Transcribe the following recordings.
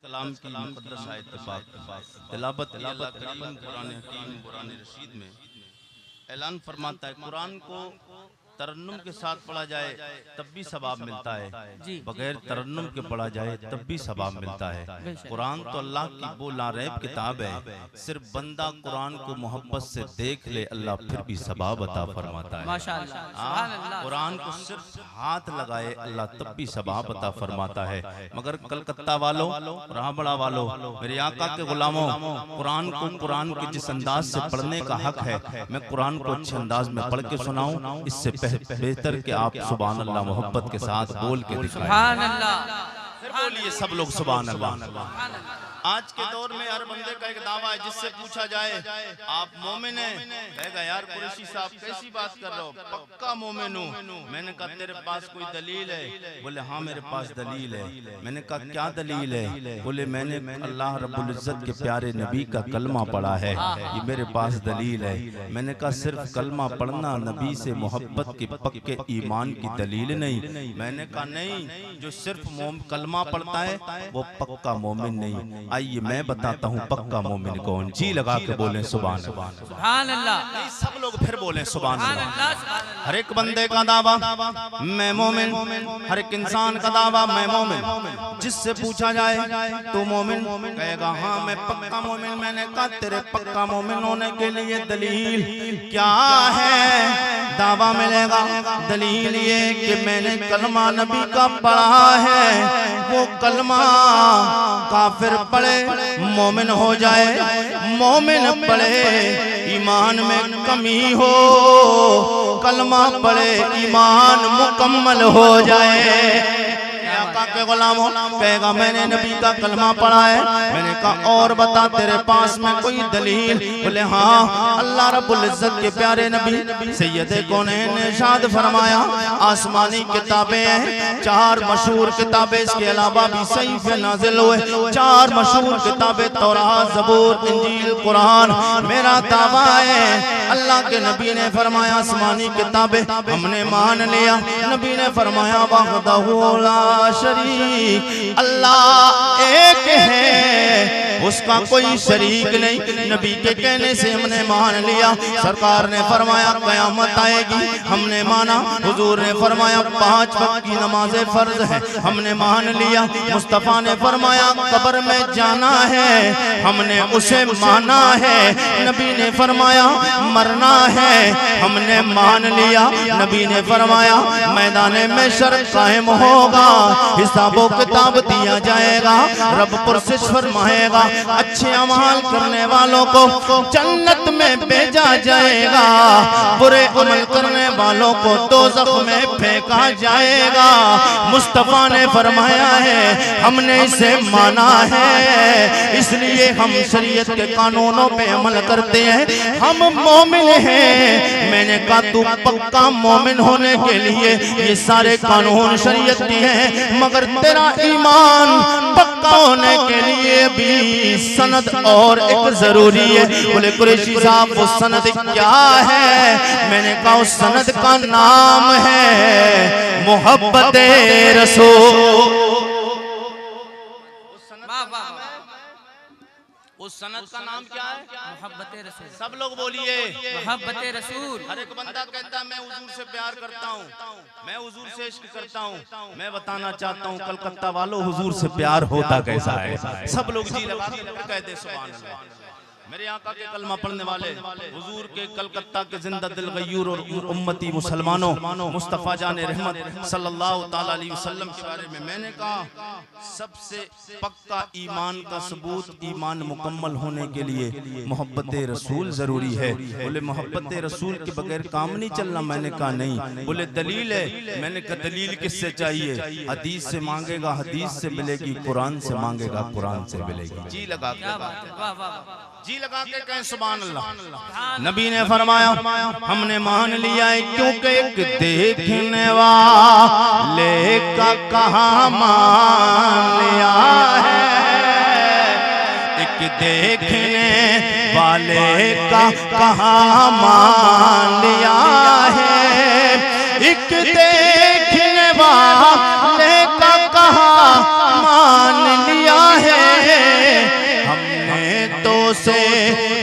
कलाम की मुक़द्दस आयत पाक तिलावत अल्लाह करीम कुरान हकीम कुरान रशीद में ऐलान फरमाता है, कुरान को तरन्नुम के साथ पढ़ा जाए तब भी सवाब मिलता है, बगैर तरन्नुम के पढ़ा जाए तब भी सवाब मिलता है। कुरान तो अल्लाह की वो लारैब किताब है, सिर्फ बंदा कुरान को मोहब्बत से देख ले अल्लाह फिर भी सवाब अता फरमाता है। माशाअल्लाह। कुरान को सिर्फ हाथ लगाए अल्लाह तब भी सवाब अता फरमाता है। मगर कलकत्ता वालों, राहबड़ा वालों, मेरे आका के गुलामों, कुरान को कुरान के जिस अंदाज से पढ़ने का हक है, मैं कुरान को अच्छे अंदाज में पढ़ के सुनाऊं, इससे बेहतर कि आप सुभान अल्लाह मोहब्बत के साथ बोल के दिखाएं। सुभान अल्लाह। फिर बोलिए सब लोग सुभान अल्लाह। आज के दौर में हर बंदे का एक दावा है, जिससे पूछा जाए आप मोमिन हैं, कहेगा यार कुरैशी साहब कैसी बात कर रहे हो, पक्का मोमिन हूँ। मैंने कहा तेरे पास कोई दलील है? बोले हाँ मेरे पास दलील है। मैंने कहा क्या दलील है? बोले मैंने अल्लाह रब्बुल इज्जत के प्यारे नबी का कलमा पढ़ा है, ये मेरे पास दलील है। मैंने कहा सिर्फ कलमा पढ़ना नबी से मोहब्बत के पक्के ईमान की दलील नहीं। मैंने कहा नहीं, जो सिर्फ कलमा पढ़ता है वो पक्का मोमिन नहीं। आइए मैं बताता हूँ पक्का मोमिन कौन। जी लगा के बोले सुभान सुभान अल्लाह। सब लोग फिर बोले सुभान अल्लाह। हर एक बंदे का दावा मैं मोमिन, हर एक इंसान का दावा मैं मोमिन। जिससे पूछा जाए तो मोमिन, कहेगा हाँ मैं पक्का मोमिन। मैंने कहा तेरे पक्का मोमिन होने के लिए दलील क्या है? दावा मिलेगा दलील ये कि मैंने कलमा नबी का पढ़ा है, वो कलमा काफिर पढ़े मोमिन हो जाए, मोमिन पढ़े ईमान में कमी हो, कलमा पढ़े ईमान मुकम्मल हो जाए। आका के गुलामों, कहेगा मैंने नबी का कलमा पढ़ा है। मैंने कहा और बता तेरे पास में कोई दलील? बोले हाँ अल्लाह रब्बुल इज्जत के प्यारे नबी सैयदे कौनैन ने इरशाद फरमाया, आसमानी किताबें हैं चार मशहूर किताबें, इसके अलावा भी सहीफ नाजिल हुए चार मशहूर किताबें, तौरात, ज़बूर, इंजील, कुरान। मेरा दावा है अल्लाह के नबी ने फरमाया आसमानी किताबें हमने मान लिया। नबी ने फरमाया वहदहू ला शरीक, अल्लाह एक है, उसका कोई शरीक नहीं। नबी के कहने से हमने मान लिया। सरकार ने फरमाया क़यामत आएगी, हमने माना। हुजूर ने फरमाया 5 वक्त की नमाजें फर्ज है, हमने मान लिया। मुस्तफ़ा ने फरमाया कब्र में जाना है, हमने उसे माना है। नबी ने फरमाया मरना है, हमने मान लिया। नबी ने फरमाया मैदान में शर कायम होगा, हिसाबो किताब दिया जाएगा, रब पुरसिश फरमाएगा, अच्छे अमाल करने वालों को जन्नत में भेजा जाएगा, बुरे अमल करने वालों को दोज़ख में फेंका जाएगा। मुस्तफा ने फरमाया है हमने इसे माना है, इसलिए हम शरीयत के कानूनों पे अमल करते हैं, हम मोमिन हैं। मैंने कहा तू पक्का मोमिन होने के लिए ये सारे कानून शरीयत के हैं, मगर तेरा ईमान पक्का होने के लिए भी सनद और एक जरूरी है। बोले कुरैशी साहब वो सनद क्या है? मैंने कहा उस सनद का नाम है मोहब्बते रसूल। उस सनद का नाम क्या है? मोहब्बते रसूल। सब लोग बोलिए मोहब्बते रसूल। हर एक बंदा कहता है मैं हुजूर से प्यार करता हूँ, मैं हुजूर से इश्क करता हूँ। मैं बताना चाहता हूँ कलकत्ता वालों हुजूर से प्यार होता कैसा है? सब लोग जी लगा के कह दे सुभान अल्लाह। मेरे आका के कलमा पढ़ने वाले हुजूर के कलकत्ता के जिंदा दिल गयूर और उम्मती मुसलमानों, मुस्तफ़ा जाने रहमत सल्लल्लाहु ताला अलैहि वसल्लम के बारे में मैंने कहा सबसे पक्का ईमान का सबूत, ईमान मुकम्मल होने के लिए मोहब्बत रसूल जरूरी है। बोले मोहब्बत रसूल के बगैर काम नहीं चलना? मैंने कहा नहीं। बोले दलील है? मैंने कहा दलील किससे चाहिए? हदीस से मांगेगा हदीस से मिलेगी, कुरान से मांगेगा कुरान से मिलेगी। जी लगा जी लगा के कहें सुभान अल्लाह। नबी ने फरमाया हमने मान लिया है, क्योंकि एक देखने वाले का कहाँ मान लिया है, एक देखने वाले का कहाँ मान लिया है, एक देखने वाले का कहाँ मान लिया है। से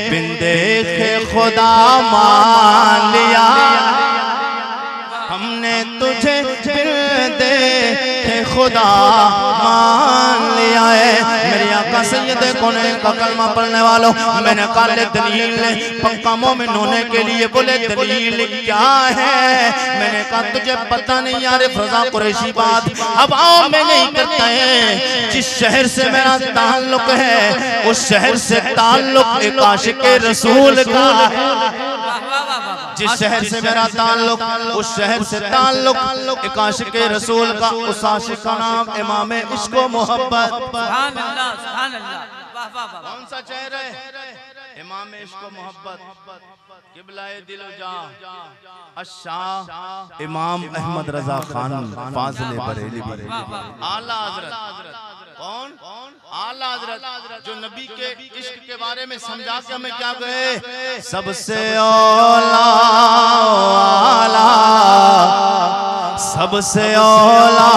बिन देखे खुदा मान लिया, हमने तुझे बिन देखे खुदा मान लिया है। मेरे आका सैयद कौनैन का कलमा पढ़ने वालों, मैंने कहा दलील पक्का मोमिन होने के लिए, बोले दलील क्या है? मैंने कहा तुझे पता नहीं यार, फजा कुरैशी बात हवाओं में नहीं करता है। जिस शहर से मेरा ताल्लुक है उस शहर से ताल्लुक एक आशिक रसूल का, जिस शहर से मेरा ताल्लुक उस शहर से ताल्लुक एक आशिक रसूल का, उस आशिक का नाम इमाम इश्क व मोहब्बत। सुभान अल्लाह, सुभान अल्लाह। कौन सा शहर है? इमाम इश्क व मोहब्बत, किबलाए दिल जा शाह इमाम अहमद रजा खान फाज़िल बरेली, आला हज़रत। कौन? आला हज़रत, जो नबी के इश्क के बारे में समझा के हमें क्या कहे, सबसे औला वाला, सबसे औला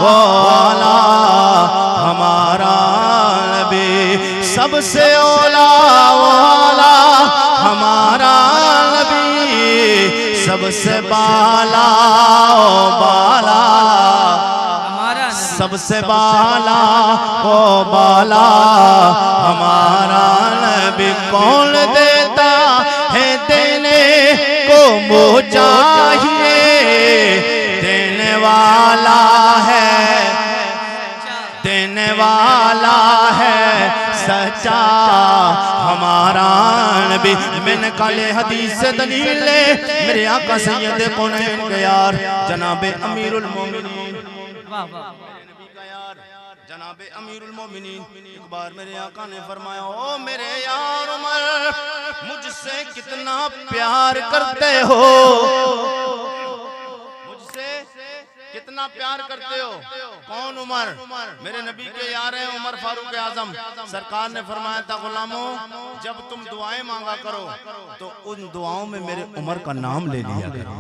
वाला हमारा नबी, सबसे औला वाला हमारा नबी, सबसे बाला बाला, सबसे बाला ओ बाला हमारा नबी। कौन देता है देने को मुँह चाहिए, देने वाला है, देने वाला है सच्चा हमारा नबी। मैंने काले हदीस से दलील ले, मेरे आका सैयद कौनैन के यार जनाबे अमीरुल मोमिनीन, जनाबे अमीरुल मोमिनीन, एक बार मेरे आका ने फरमाया, ओ मेरे यार उमर, मुझसे कितना प्यार करते हो, मुझसे कितना प्यार करते हो। कौन? उमर, मेरे नबी के यार हैं उमर फारूक आजम। सरकार ने फरमाया था, गुलामों जब तुम दुआएं मांगा करो तो उन दुआओं में मेरे उमर का नाम ले लिया करो,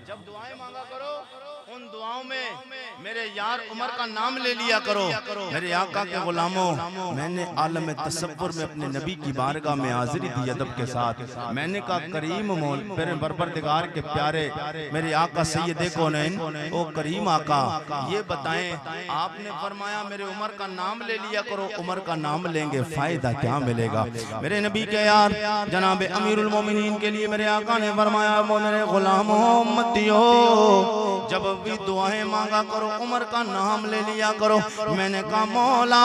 जब दुआएं मांगा करो उन दुआओं में मेरे यार उमर का नाम ले लिया करो। मेरे आका के गुलामों, मैंने आलम तसव्वुर में अपने नबी की बारगाह में हाजिरी दी अदब के साथ। मैंने कहा करीम मोल मेरे परवरदिगार के प्यारे मेरे आका सैयद कौनैन, ओ करीम आका ये बताएं, आपने फरमाया मेरे उमर का नाम ले लिया करो, उमर का नाम लेंगे फायदा क्या मिलेगा? मेरे नबी के यार जनाब अमीरुल मोमिनीन के लिए मेरे आका ने फरमाया, मेरे गुलामों उम्मतियों जब भी दुआएं मांगा करो उमर का नाम ले लिया करो। मैंने कहा मौला,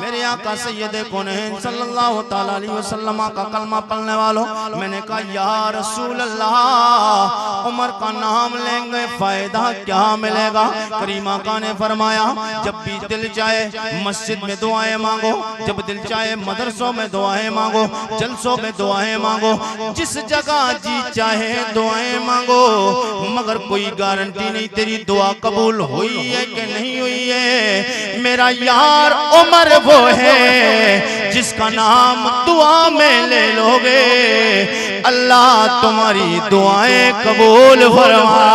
मेरे आका सैयद कौनैन सल्लल्लाहु ताला अलैहि वसल्लम का कलमा पढ़ने वालों, मैंने कहा या रसूल अल्लाह उमर का नाम लेंगे फायदा क्या मिलेगा? करीम आका ने फरमाया, जब भी दिल चाहे मस्जिद में दुआएं मांगो, जब दिल चाहे मदरसों में दुआएं मांगो, जलसों में दुआएं मांगो, जिस जगह जी चाहे दुआएं मांगो, मगर कोई गारंटी नहीं तेरी दुआ कबूल हुई है कि नहीं हुई है। मेरा यार उमर वो है जिसका नाम दुआ में ले लोगे अल्लाह तुम्हारी दुआएं कबूल फरमा,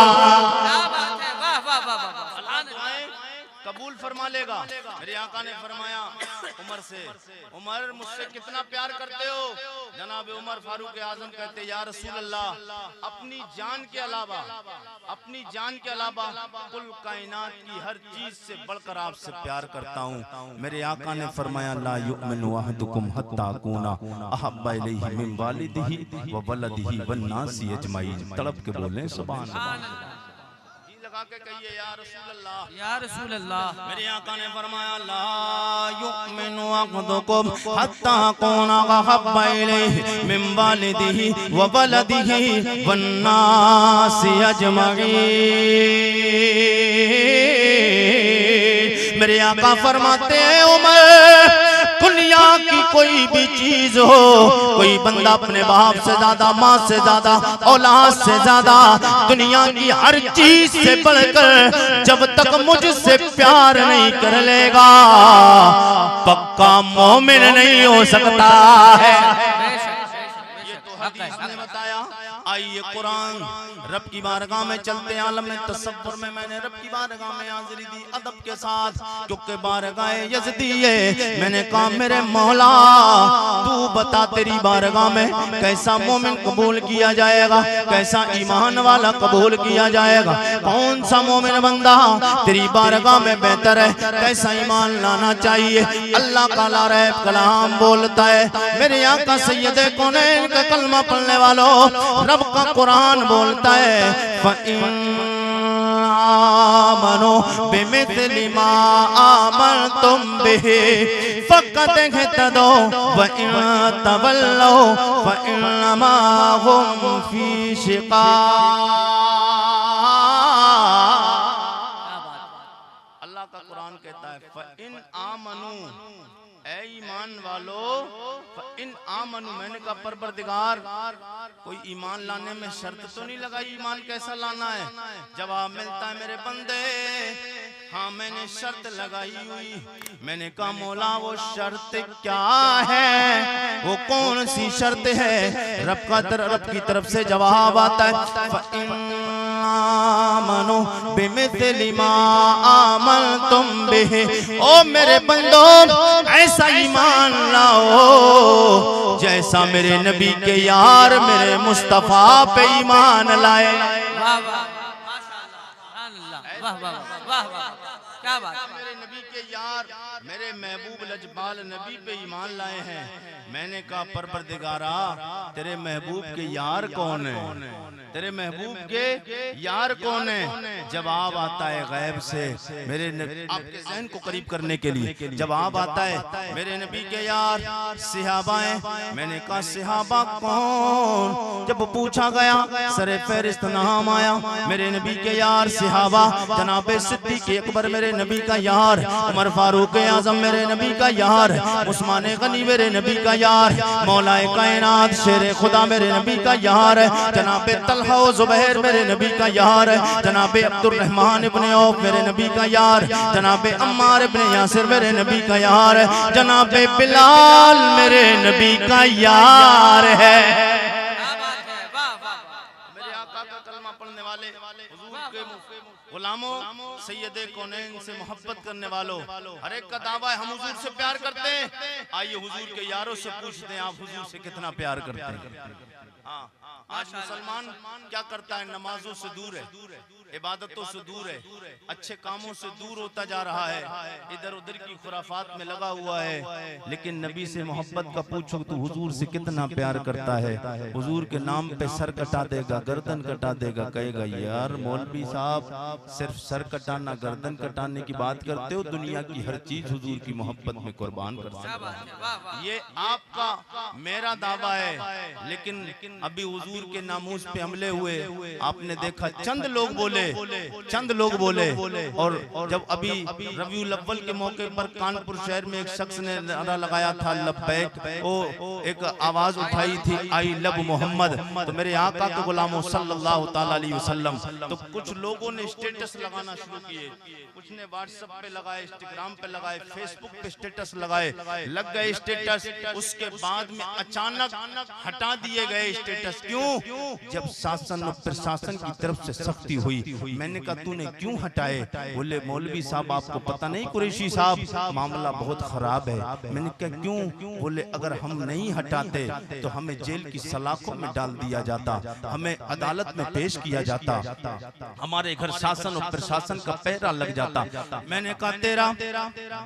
कबूल फरमा लेगा। मेरे आका ने फरमाया उमर से, उमर मुझसे कितना प्यार करते हो? जनाब उमर फारूक आजम कहते या रसूल अल्लाह अपनी जान के अलावा, अपनी जान के अलावा कुल कायनात की हर चीज से बढ़कर आपसे प्यार करता हूँ। मेरे आका ने फरमाया ला युमिनु अहदुकुम हत्ता अकूना अहब्बा इलैहि मिन वालिदिही व वलदिही वन नासी अजमाइन। तड़प के बोले सुभान अल्लाह, लगा के कहिए या रसूल अल्लाह, या रसूल अल्लाह। मेरे आका ने फरमाया ला युमिनु अहदुकुम हत्ता अकूना अहब्बा इलैहि मिन वालिदिही व वलदिही वन नासी अजमाइन। मेरे आका फरमाते हैं उमर दुनिया की कोई भी चीज हो, कोई बंदा अपने बाप से ज्यादा, माँ से ज्यादा, औलाद से ज्यादा, दुनिया की हर चीज से बढ़कर जब तक मुझसे प्यार नहीं कर लेगा पक्का मोमिन नहीं हो सकता है। ये तो हदीस ने बताया। आइए कुरान रब की बारगाह में चलते, आलम तसव्वुर में मैंने रब की बारगाह में हाजिरी दी अदब के साथ, क्योंकि बारगाह यज़दी है। मैंने कहा मेरे मौला तू बता तेरी बारगाह में कैसा मोमिन कबूल किया जाएगा, कैसा ईमान वाला कबूल किया जाएगा, कौन सा मोमिन बंदा तेरी बारगाह में बेहतर है, कैसा ईमान लाना चाहिए। अल्लाह का लारैब कलाम बोलता है, मेरे आका सैयदे कौनैन का कलमा पढ़ने वालों, रब का कुरान बोलता है फ़इन आमनो बिमिस्लि मा आमनतुम बिही फ़क़द इह्तदौ व इन तवल्लौ फ़इन्नमा हुम फ़ी शिक़ाक़। अल्लाह का कुरान कहता है फ़इन आमनु, ऐ ईमान वालो, इन आमनु, मैंने कहा परवरदिगार कोई ईमान लाने में शर्त तो नहीं लगाई, ईमान कैसा लाना है। जवाब मिलता है मेरे बंदे हाँ मैंने शर्त लगाई हुई। मैंने कहा मौला वो शर्त क्या है, वो कौन सी शर्त है। रब की तरफ से जवाब आता है आमनु बिमिस्लि मा आमनतुम बिही, ओ मेरे बंदो ऐसा ईमान लाओ जैसा मेरे नबी के यार मेरे मुस्तफा पे ईमान लाए। वाह वाह माशाअल्लाह, वाह वाह वाह वाह, क्या बात। मेरे नबी के यार मेरे महबूब लजपाल नबी पे ईमान लाए हैं। मैंने कहा परवरदिगारा तेरे महबूब के यार कौन है, तेरे महबूब के यार कौन है। जवाब आता है गैब से, मेरे आपके ज़हन को करीब करने के लिए जवाब आता है मेरे नबी के यार सहाबा हैं। मैंने कहा सहाबा कौन, जब पूछा गया सरे फहरिस्त नाम आया मेरे नबी के यार सहाबा, जनाब सिद्दीक़ अकबर मेरे नबी का यार, उमर फारूक आजम मेरे नबी का यार, उस्मान गनी मेरे नबी का यार, मौलाए कायनात शेर खुदा मेरे नबी का यार, जनाब तलहा व जुबैर मेरे नबी का यार, जनाब अब्दुर रहमान इब्ने औफ मेरे नबी का यार, जनाब अम्मार इब्ने यासिर मेरे नबी का यार, जनाब बिलाल मेरे नबी का यार है। मेरे आका का कलमा पढ़ने वाले हुजूर के गुलामों सैयदे कौनैन से मोहब्बत करने वालों, हर एक का दावा है हम हुजूर से प्यार करते हैं। आइए हुजूर के यारों से पूछते हैं आप हुजूर से कितना प्यार करते हैं। हाँ आज मुसलमान क्या करता है, नमाजों से दूर है, इबादतों से दूर है, अच्छे कामों से दूर होता जा रहा है, इधर उधर की खुराफात में लगा हुआ है। लेकिन नबी से मोहब्बत का पूछो तो हुजूर से कितना प्यार करता है, हुजूर के नाम पे सर कटा देगा, गर्दन कटा देगा, कहेगा यार मौलवी साहब सिर्फ सर कटाना गर्दन कटाने की बात करते हो, दुनिया की हर चीज हुजूर की मोहब्बत में कुर्बान कर सकते हो। ये आपका मेरा दावा है, लेकिन अभी हुजूर के नामूस पे हमले हुए आपने देखा, चंद लोग बोले और जब अभी रबीउल अव्वल के मौके पर कानपुर शहर में एक शख्स ने नारा लगाया था लब्बैक, वो एक आवाज उठाई थी आई लव मोहम्मद, तो मेरे आका के गुलामों सल्लल्लाहु ताला अलैहि वसल्लम, तो कुछ लोगों ने स्टेटस लगाना शुरू किए, कुछ ने व्हाट्सएप पे लगाए, इंस्टाग्राम पे लगाए, फेसबुक पे स्टेटस लगाए, लग गए स्टेटस। उसके बाद में अचानक हटा दिए गए स्टेटस। क्यों? जब शासन और प्रशासन की तरफ से सख्ती हुई। मैंने कहा तूने क्यों हटाए? बोले मौलवी साहब आपको पता नहीं कुरैशी साहब मामला बहुत खराब है। मैंने कहा क्यों? बोले अगर हम नहीं हटाते तो हमें जेल की सलाखों में डाल दिया जाता, हमें अदालत में पेश किया जाता, हमारे घर शासन और प्रशासन का पहरा लग जाता। मैंने कहा तेरा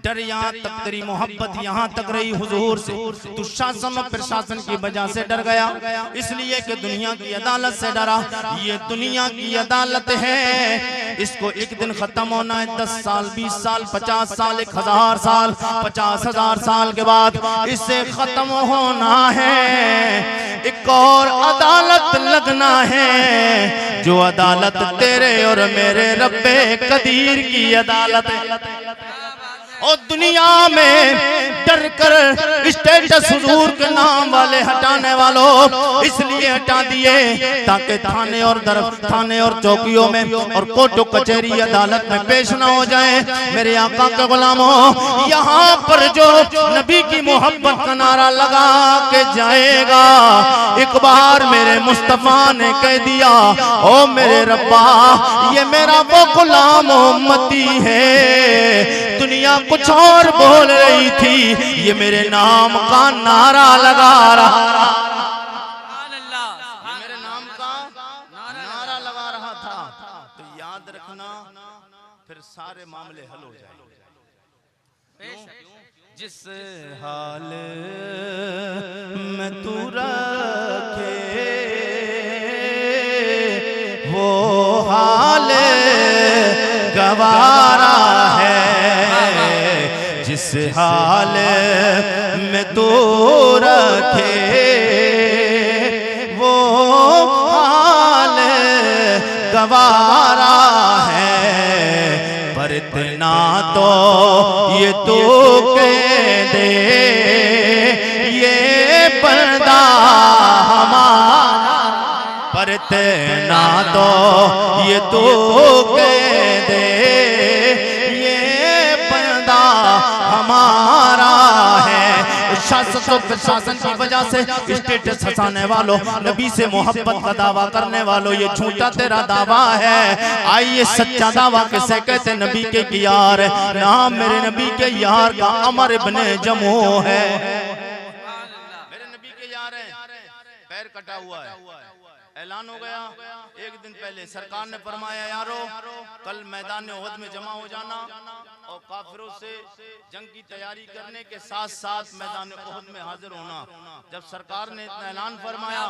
डर यहाँ तक, तेरी मोहब्बत यहाँ तक रही हुजूर से, तू शासन और प्रशासन की वजह से डर गया, इसलिए कि दुनिया की अदालत से डरा। ये दुनिया की अदालत है, इसको एक दिन खत्म होना है। 10 साल 20 साल 50 साल 1000 साल 50,000 साल के बाद इससे खत्म होना है। एक और अदालत लगना है, जो अदालत तेरे और मेरे रब्बे कदीर की अदालत है। और दुनिया में डर कर स्टेटस हुजूर के नाम वाले हटाने वालों इसलिए हटा दिए ताकि थाने और चौकियों में और कोर्ट कचहरी अदालत में पेश ना हो जाए। मेरे आका के गुलामों, यहाँ पर जो नबी की मोहब्बत का नारा लगा के जाएगा, एक बार मेरे मुस्तफा ने कह दिया, ओ मेरे रब्बा ये मेरा वो गुलाम उम्मती है। दुनिया कुछ और बोल रही थी, ये मेरे नाम का नारा लगा रहा, ये मेरे नाम का नारा लगा रहा था। तो याद रखना फिर सारे मामले हल हो जाएंगे। जिस हाल में तू रखे वो हाल गवारा है, जिस हाल में तू रखे वो हाल गवारा है। पर इतना तो ये तू कह दे, ये पर्दा हमारा, पर इतना तो ये तू कह दे, ये पर्दा हमारा है। शासन और प्रशासन की वजह से स्टेटस हंसाने वालों, नबी से मोहब्बत का दावा करने वालों, ये झूठा तेरा दावा है। आइए सच्चा दावा किसे कहते? नबी के यार, नाम मेरे नबी के यार का अमर इब्ने जमू है। मेरे नबी के यार है, पैर कटा हुआ है, ऐलान हो गया एक दिन पहले। सरकार ने फरमाया यारो कल मैदान उहद में जमा हो जाना और काफिरों से जंग की तैयारी करने के साथ साथ मैदान उहद में हाजिर होना। जब सरकार ने इतना ऐलान फरमाया,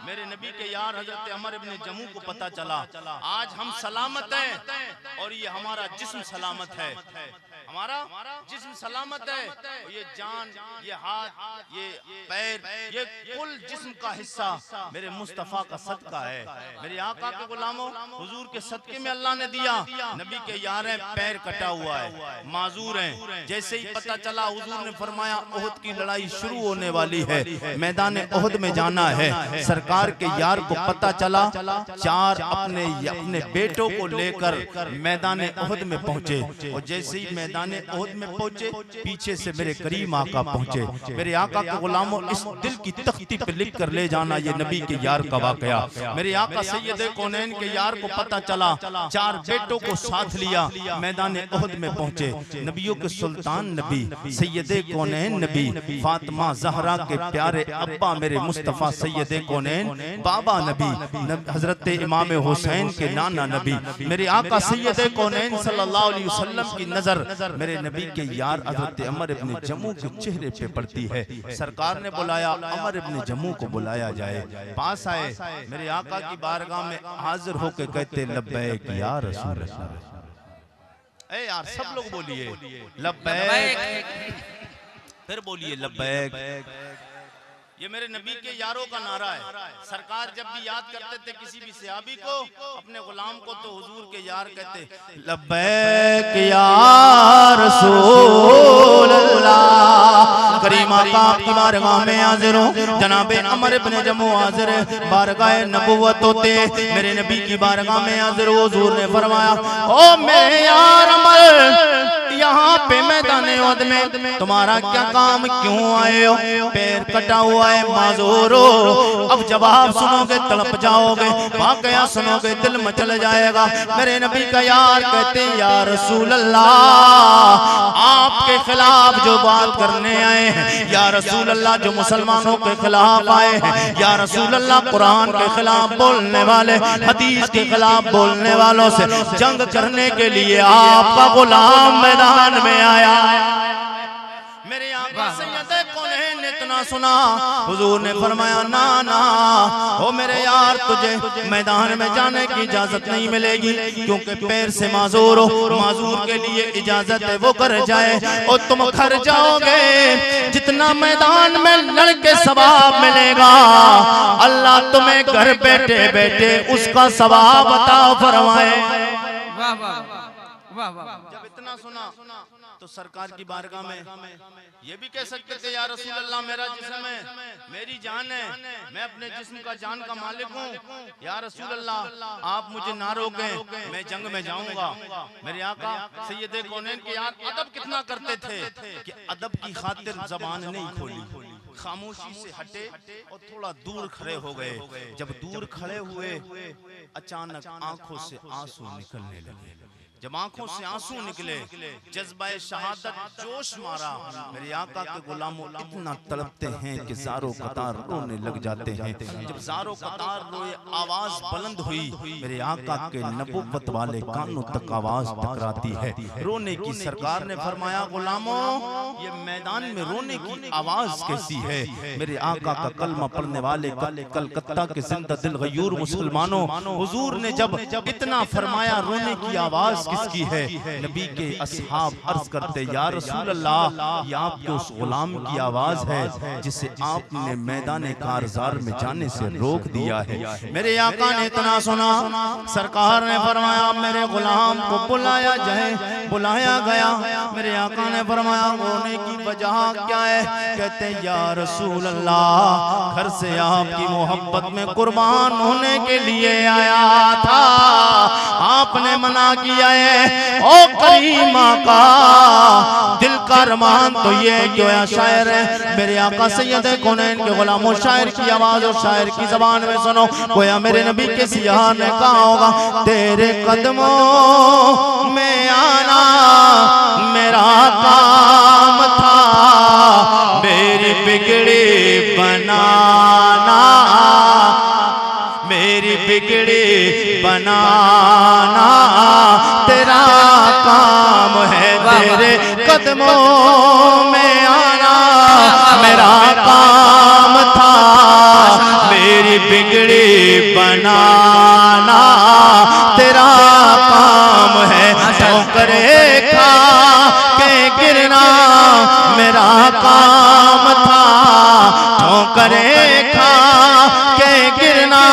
मेरे नबी के यार हजरत अमर इब्ने जमू को पता चला आज हम सलामत हैं और ये हमारा जिस्म सलामत है, हमारा जिस्म सलामत है। ये जान, ये हाथ, ये पैर, ये कुल जिस्म का हिस्सा मेरे मुस्तफा का सदका है। मेरे आका के गुलामों, हुजूर के सदके में अल्लाह ने दिया। नबी के यार हैं, पैर कटा हुआ है, माजूर हैं। जैसे ही पता चला हुजूर ने फरमाया उहद की लड़ाई शुरू होने वाली है, मैदान उहद में जाना है। सरकार के यार को पता चला, चार अपने बेटों को लेकर मैदान उहद में पहुंचे और जैसे ही मैदान उहद में पहुंचे पीछे से मेरे करीम आका पहुंचे। मेरे आका के गुलामों, इस दिल की तख्ती पे लिख कर ले जाना ये नबी के यार का वाकया। मेरे आका सैयदे कौनैन के यार को पता चला, चार बेटों को साथ लिया, मैदान उहद में पहुंचे। नबियों के सुल्तान नबी सैयदे कौनैन नबी, फातिमा ज़हरा के प्यारे अब्बा मेरे मुस्तफ़ा सैयदे कौनैन बाबा नबी, हजरत इमाम हुसैन के नाना नबी, मेरे आका सैयदे कौनैन सल्लल्लाहु अलैहि वसल्लम की नजर मेरे नबी के यार हजरत अमर इब्ने जमू के चेहरे पे पड़ती है। सरकार ने बुलाया, अमर इब्ने जमू को बुलाया जाए। पास आए, मेरे आका की बारगाह में हाजिर होकर कहते लब्बैक या रसूल अल्लाह। ए यार सब लोग बोलिए लब्बैक, फिर बोलिए लब्बैक। ये मेरे नबी के यारों का नारा है। सरकार जब भी याद करते थे किसी भी सहाबी को, अपने गुलाम को, तो हुजूर के यार कहते लब्बैक या रसूल अल्लाह। करीम आका की बारगाह में हाजिर हूं, जनाबे अमर इब्ने जमू हाजिर है, बारगाह नबुव्वत होते मेरे नबी की बारगाह में हाजिर। हुजूर ने फरमाया, ओ मेरे यार अमर, यहाँ पे मैदान उहद में तुम्हारा क्या काम, क्यों आए हो? पैर कटा हुआ है, माजूर हो। अब जवाब सुनोगे तड़प जाओगे, वाकया सुनोगे दिल मचल जाएगा। मेरे नबी का यार कहते या रसूल अल्लाह, आपके खिलाफ जो बात करने आए हैं, या रसूल अल्लाह जो मुसलमानों के खिलाफ आए हैं, या रसूल अल्लाह कुरान के खिलाफ बोलने वाले, हदीस के खिलाफ बोलने वालों से जंग करने के लिए आपका गुलाम मैदान में आया। मेरे आका सैयदे कौनैन ने इतना सुना, हुजूर ने फरमाया ना ना, ओ मेरे यार तुझे मैदान में जाने की इजाजत नहीं मिलेगी, क्योंकि पैर से माजूर हो। माजूर के लिए इजाजत है वो कर जाए और तुम घर जाओगे, जितना मैदान में लड़के सवाब मिलेगा अल्लाह तुम्हें घर बैठे बैठे उसका सवाब अता फरमाए। वाह वाह वाह वाह। जब इतना सुना तो सरकार की बारगाह में ये भी कह सकते थे, या रसूल अल्लाह मेरा जिस्म है, मेरी जान है, मैं अपने जिस्म का जान का मालिक हूँ, या रसूल अल्लाह आप मुझे ना रोकें, मैं जंग में जाऊंगा। मेरे आका सैयदे कौनैन के यार अदब कितना करते थे कि अदब की खातिर जबान नहीं खोली, खामोशी से हटे और थोड़ा दूर खड़े हो गए। जब दूर खड़े हुए अचानक आंखों से आंसू निकलने लगे। जब आंखों से आंसू निकले, जज्बाए शहादत जोश मारा। मेरे आका के गुलामों इतना तड़पते हैं कि ज़ारो कतार रोने लग जाते हैं। जब ज़ारो कतार रोए, आवाज बुलंद हुई, मेरे आका के नबुव्वत वाले कानों तक आवाज टकराती है। रोने की सरकार ने फरमाया, गुलामों ये मैदान में रोने की आवाज कैसी है? मेरे आका का कलमा पढ़ने वाले कलकत्ता के जिंदा दिल गयूर मुसलमानों, हुजूर ने जब इतना फरमाया रोने की आवाज किसकी है? नबी के असहाब अर्ज करते, या रसूल अल्लाह ये आपके उस गुलाम की आवाज है जिसे आपने मैदान कारजार में जाने से रोक दिया है। मेरे आका ने इतना सुना, सरकार ने फरमाया मेरे गुलाम को बुलाया जाए। बुलाया गया। मेरे आका ने फरमाया रोने की वजह क्या है? कहते या रसूल अल्लाह घर से आपकी मोहब्बत में कुर्बान होने के लिए आया था, आपने मना किया है। ओ करीमा का दिल का अरमान तो ये जो है शायर है मेरे आका सैयद कौनैन के गुलामों, शायर की आवाज और शायर की जबान में सुनो। गोया मेरे नबी के सियाह ने कहा होगा, तेरे कदमों में आना मेरा काम था, मेरी बिगड़ी बनाना, मेरी बिगड़ी बनाना तेरा काम है। तेरे कदमों में आना मेरा काम था, मेरी बिगड़ी बनाना तेरा काम है। ठोकरे खा के गिरना मेरा काम था, ठोकरे खा के गिरना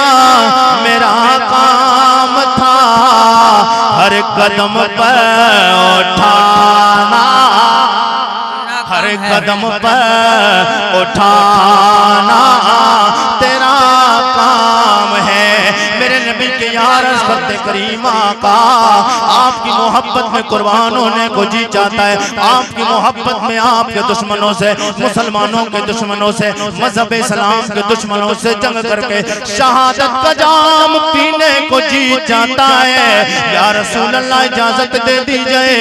मेरा काम था, हर कदम पर उठाना, हर कदम पर उठाना तेरा काम है। मेरे नबी के यार फते करीमा का आपकी मोहब्बत में कुर्बान होने को जी चाहता है। आपकी मोहब्बत में आपके दुश्मनों से, मुसलमानों के दुश्मनों से, मजहब इस्लाम के दुश्मनों से जंग करके शहादत का जाम पीने को जी चाहता है। या रसूल अल्लाह इजाजत दे दी जाए।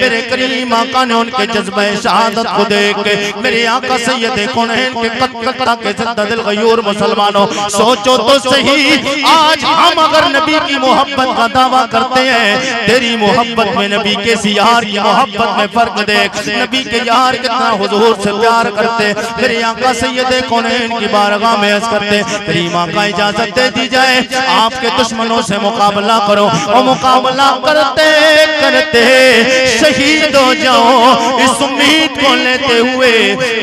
मेरे करीम आका ने उनके जज्बे शहादत को देख के मेरे आका सैयद कौनैन के कलकत्ता के जिंदा दिल गयूर मुसलमानों, सोचो तो सही आज हम अगर नबी की मोहब्बत का दावा करते हैं, तेरी मोहब्बत में नबी के यार की मोहब्बत में फर्क देख। नबी के यार कितना हुजूर से प्यार करते, मेरे आका सैयद कौनैन की बारगाह में अर्ज करते, करीम आका इजाजत दे दी जाए आपके दुश्मनों से मुकाबला करो। और मुकाबला करते करते शहीद हो जाओ इस उम्मीद को लेते हुए,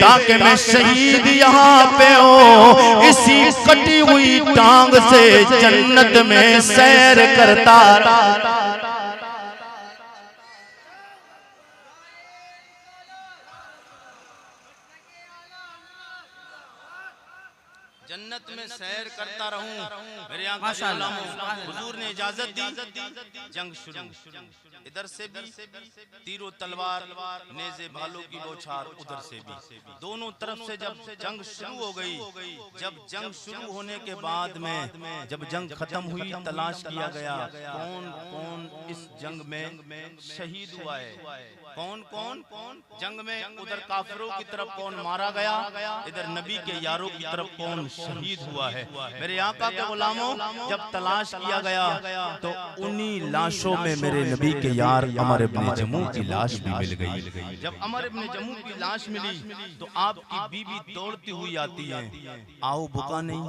ताकि मैं शहीद यहाँ पे हो इसी कटी हुई टांग से जन्नत में सैर करता। जन्नत में सैर करता रहूं। मेरे आका हुजूर ने इजाजत दी, जंग शुरू। इधर से भी तीरो तलवार, नेज़े भालों की बौछार, उधर से भी दोनों तरफ से जब जंग शुरू हो गई। जब जंग शुरू होने के बाद में जब जंग खत्म हुई, तलाश किया गया कौन कौन इस जंग में शहीद हुआ है, कौन कौन जंग में उधर काफिरों की तरफ कौन मारा गया, इधर नबी के यारों की तरफ कौन शहीद हुआ है। मेरे आका के गुलामों, जब तलाश किया गया तो उन्हीं लाशों में मेरे नबी के यार अमर इब्ने जमू की लाश भी मिल गई। जब अमर इब्ने जमू की लाश मिली तो आपकी बीबी दौड़ती हुई आती है। आओ बुका नहीं,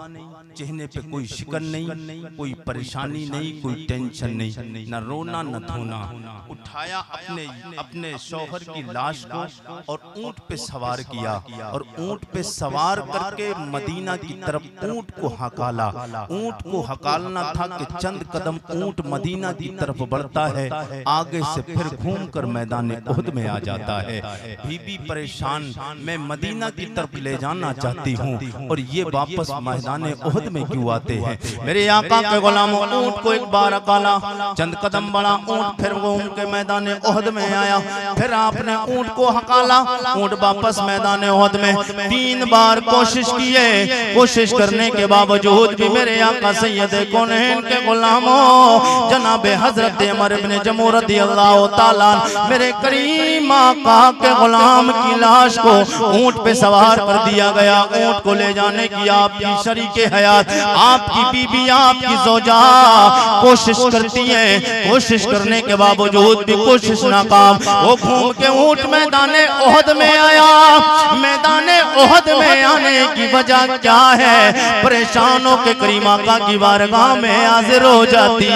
चेहरे पे कोई शिकन नहीं, कोई परेशानी नहीं, कोई टेंशन नहीं, न रोना न धोना। उठाया अपने अपने शौहर की लाश को और ऊंट पे सवार किया और ऊंट पे सवार करके मदीना की तरफ ऊंट को हकाला। ऊंट को हकालना था कि चंद कदम ऊंट मदीना की तरफ बढ़ता है, आगे से फिर घूमकर मैदान उहद में आ जाता है। बीबी परेशान, मैं मदीना की तरफ ले जाना चाहती हूँ और ये वापस मैदान उहद में क्यों आते हैं। मेरे आका के गुलामों, ऊंट को एक बार हकाला, चंद कदम बढ़ा ऊंट, फिर वो उनके मैदान उहद में आया। फिर आपने ऊंट को हकाला, ऊंट वापस मैदान उहद में। 3 बार कोशिश किए, कोशिश करने के बावजूद भी मेरे आका सैयद कौनैन के गुलामों जनाब हजरत उमर इब्न जमू रदियल्लाहु ताला मेरे करीम आका के गुलाम की लाश को ऊंट पे सवार कर दिया गया। ऊंट को ले जाने की आपकी शरीके हयात, आपकी बीबी, आपकी ज़ौजा कोशिश करती है, कोशिश करने के बावजूद भी कोशिश नाकाम। वो घूम के ऊंट मैदान उहद में आया। मैदान उहद में आने की वजह क्या है? परेशानों के करीम आका की बारगाह में हाजिर हो जाती,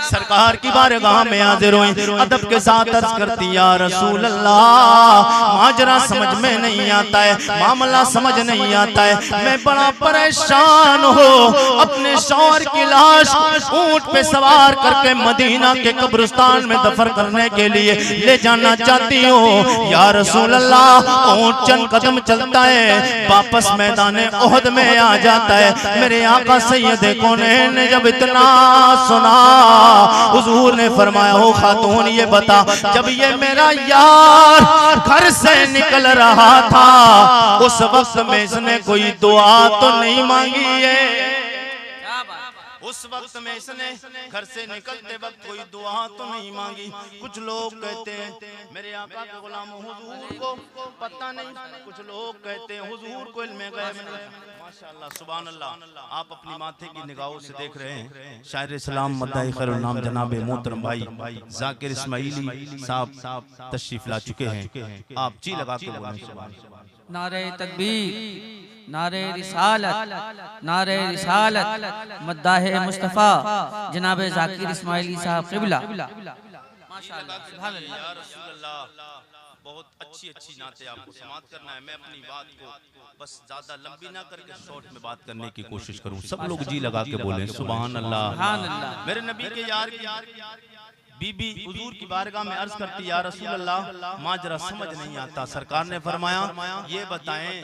सरकार की बारगाह में हाजिर हुई, अदब के साथ अर्ज करती, या रसूल अल्लाह, माजरा समझ में नहीं आता है, मामला समझ नहीं आता है, मैं बड़ा परेशान हूँ। अपने शौहर की लाश ऊंट पे सवार करके मदीना के कब्रिस्तान में दफन करने के लिए ले जाना चाहती हूँ। या रसूल अल्लाह, ऊंट चंद कदम चलता है, वापस मैदान उहद में आ जाता है। मेरे आका सैयद कौनैन ने जब इतना सुना, हुजूर ने फरमाया, हो खातून ये बता, जब ये मेरा यार घर से निकल रहा था उस वक्त में इसने कोई दुआ तो नहीं मांगी है? उस वक्त में इसने घर से निकलते वक्त कोई दुआ तो नहीं मांगी। कुछ लोग कहते हैं मेरे आका के गुलाम हुजूर को पता नहीं, कुछ लोग कहते हैं हुजूर को इल्म गैब नहीं। माशाअल्लाह, सुभान अल्लाह। आप अपनी माथे की निगाहों से देख रहे हैं शायर इस्लाम मद्दाई खैरुल नाम जनाब मोहतरम भाई जाकिर इस्माइली साहब तशरीफ ला चुके हैं। आप जी लगा के बोलें सुभान अल्लाह। नारे तकबीर, नारे रिसालत, नारे रिसालत, मद्दाहे मुस्तफ़ा जनाब जाकिर इस्माइली साहब क़िबला। माशाअल्लाह, सुभान अल्लाह। या रसूल अल्लाह, बहुत अच्छी नाते आपको समाप्त करना है। मैं अपनी बात को बस ज्यादा लंबी ना करके शॉर्ट में बात करने की कोशिश करूं। सब लोग जी लगा के बोलें सुभान अल्लाह। मेरे नबी के यार बीबी हुजूर की बारगाह में अर्ज करती, या रसूल अल्लाह, माजरा समझ नहीं आता। सरकार ने फरमाया, ये बताएं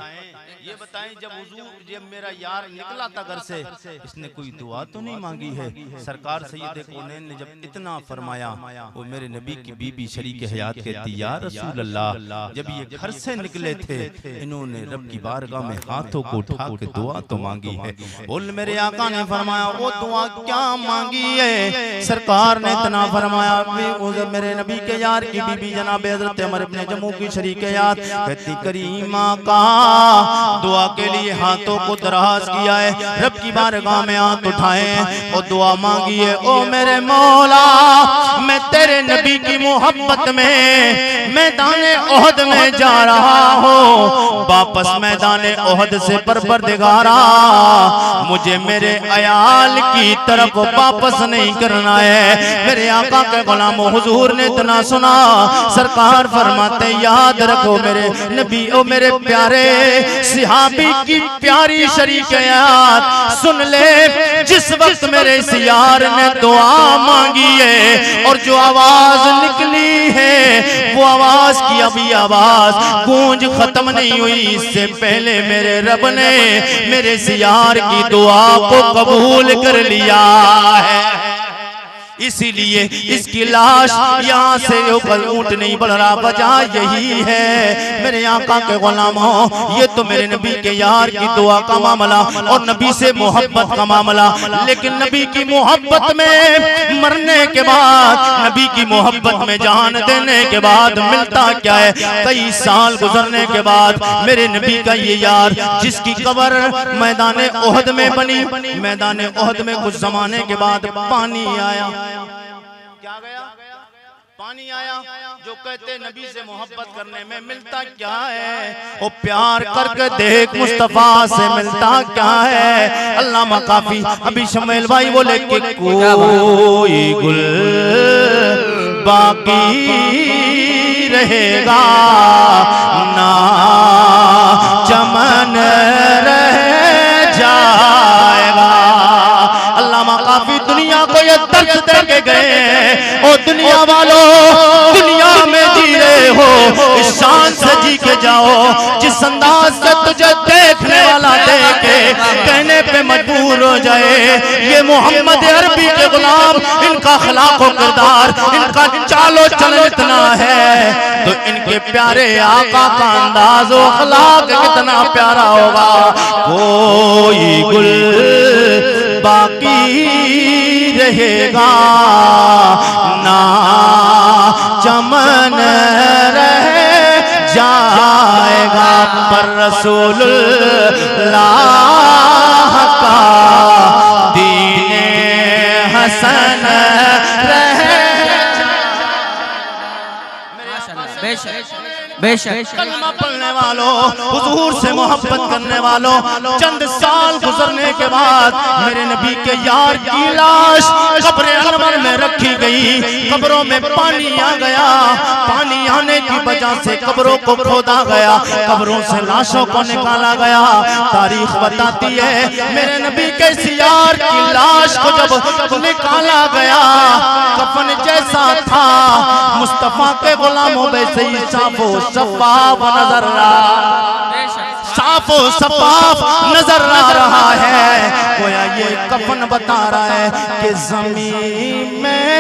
जब हुजूर, जब मेरा यार निकला था घर से, इसने कोई दुआ तो नहीं मांगी है? सरकार सैयद कौनैन ने जब इतना फरमाया, वो मेरे नबी की बीबी शरीक हयात कहती, या रसूल अल्लाह, जब ये घर से निकले थे इन्होंने रब की बारगाह में हाथों को उठा के दुआ तो मांगी है। बोल मेरे आका ने फरमाया, वो दुआ क्या मांगी है? सरकार ने इतना फरमाया, मेरे नबी के यार की बीबी जनाब हज़रत उमर इब्न जमू की शरीक याद कहती, करीमा का दुआ के लिए हाथों को दराज किया है, रब की बारगाह में हाथ उठाए और दुआ मांगी है। ओ मेरे मौला, मैं तेरे नबी की मोहब्बत में मैदान उहद में जा रहा हूँ, वापस मैदान उहद से परवरदिगारा मुझे मेरे अयाल की तरफ वापस नहीं करना है। मेरे आका के गुलाम हुजूर ने इतना सुना, सरकार फरमाते, याद रखो मेरे नबी, ओ मेरे प्यारे सिहाबी की प्यारी शरीक याद सुन ले, जिस वक्त मेरे इस यार ने दुआ मांगी है और जो आवाज निकली है वो आवाज की अभी आवाज गूंज खत्म नहीं हुई, इससे पहले मेरे रब ने मेरे इस यार की दुआ को कबूल कर लिया है। इसीलिए इसकी लाश यहाँ से ऊपर ऊंट नहीं बढ़ रहा, वजह यही है मेरे आका के गुलामों, ये तो मेरे नबी के यार की दुआ का मामला और नबी से मोहब्बत का मामला। लेकिन नबी की मोहब्बत में मरने के बाद, नबी की मोहब्बत में जान देने के बाद मिलता क्या है? कई साल गुजरने के बाद मेरे नबी का ये यार, जिसकी कब्र मैदान उहद में बनी, मैदान उहद में कुछ जमाने के बाद पानी आया। क्या गया? पानी आया। जो कहते नबी से मोहब्बत करने में मिलता क्या है? वो प्यार करके देख मुस्तफा से मिलता क्या है? अल्लामा काफी अभी शमील भाई बोले कि कोई गुल बाकी रहेगा ना चमन रह जाएगा। अल्लामा काफी दुनिया को ये दर्द दे के गए, ओ दुनिया वालों दुनिया में जी रहे हो इस शान से जी के जाओ जिस अंदाज से तुझे देखने वाला देखे कहने पे मजबूर हो जाए ये मोहम्मद अरबी के गुलाम, इनका अखलाक व किरदार, इनका चालो चलन इतना है तो इनके प्यारे आका का अंदाज व अखलाक कितना प्यारा होगा। कोई गुल बाकी रहेगा ना चमन रह जाएगा, पर रसूलुल्लाह का दीने हसन रह बेशक कलमा पढ़ने वालों, हुजूर से मोहब्बत करने वालों, चंद साल गुजरने के बाद मेरे नबी के यार की लाश कब्र अनवर में रखी गई। कब्रों में पानी आ गया, पानी आने की वजह से कब्रों को खोदा गया, कब्रों से लाशों को निकाला गया। तारीख बताती है मेरे नबी के यार की लाश को जब निकाला गया कफन जैसा था मुस्तफा के गुलामों में से ही साफो शफाफ नजर साफो शफाफ नजर आ रहा है। गोया ये कफन बता रहा है कि ज़मीन में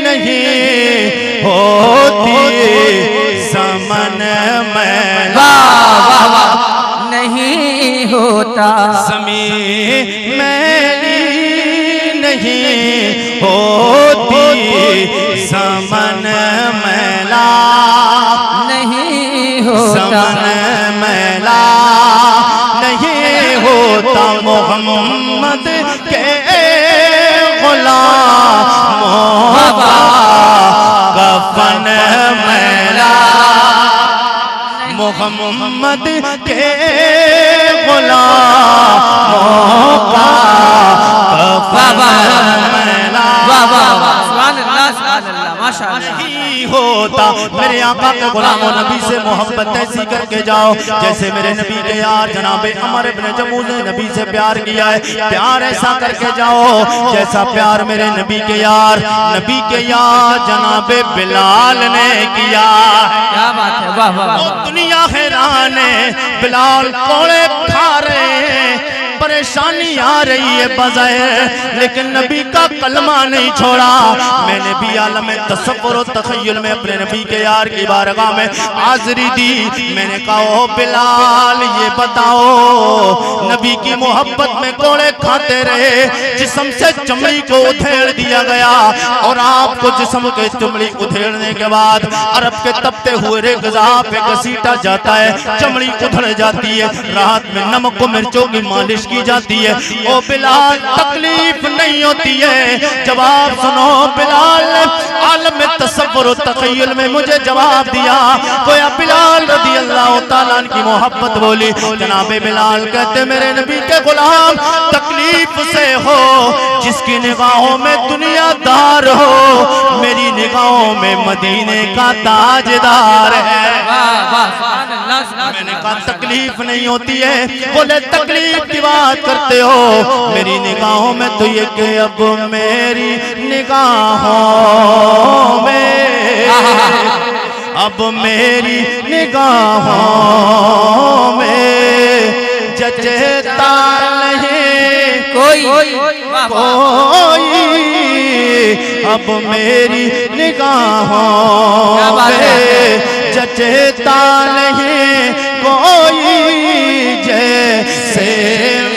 नहीं होती समन में नहीं होता, ज़मीन में नहीं होती समन मैला नहीं होता, समन मैला नहीं होता मोहम्मद के गुलामों का कफन मैला, मोहम्मद के गुलामों का कफन मैला नहीं होता। मेरे आका के गुलामों नबी से मोहब्बत ऐसी करके जाओ जैसे मेरे नबी के यार जनाबे अमर इब्न जमूह ने नबी से प्यार किया है, प्यार ऐसा करके जाओ जैसा प्यार मेरे नबी के यार जनाबे बिलाल ने किया। क्या बात है, वाह वाह। दुनिया हैरान है, बिलाल कोड़े खा रहे हैं, परेशानी आ रही है बज़ाहिर लेकिन नबी का कलमा नहीं छोड़ा। मैंने भी आलम तसव्वुर और तख़य्युल में अपने नबी के यार की बारगाह में हाज़िरी दी। मैंने कहा ओ बिलाल ये बताओ नबी की मोहब्बत में कोड़े खाते रहे, जिस्म से चमड़ी को उधेड़ दिया गया और आपको जिस्म के चमड़ी उधेड़ने के बाद अरब के तपते हुए ग़िज़ा पे घसीटा जाता है, चमड़ी उधड़ जाती है, रात में नमक को मिर्चों की मालिश की जाती है। ओ बिलाल तकलीफ नहीं होती है? जवाब सुनो। बिलाल आलम तसव्वुर तख़य्युल में मुझे जवाब दिया। गोया बिलाल रज़ी अल्लाह तआला की मोहब्बत बोली। जनाबे बिलाल कहते मेरे नबी के गुलाम तकलीफ से हो जिसकी निगाहों में दुनियादार हो, मेरी निगाहों में मदीने का ताजदार है। मैंने कहा तकलीफ नहीं होती है? बोले तकलीफ की बात करते हो, मेरी निगाहों में तो ये कि अब मेरी निगाहों में अब मेरी निगाहों में जचता नहीं कोई अब मेरी निगाहों में जचता नहीं कोई जैसे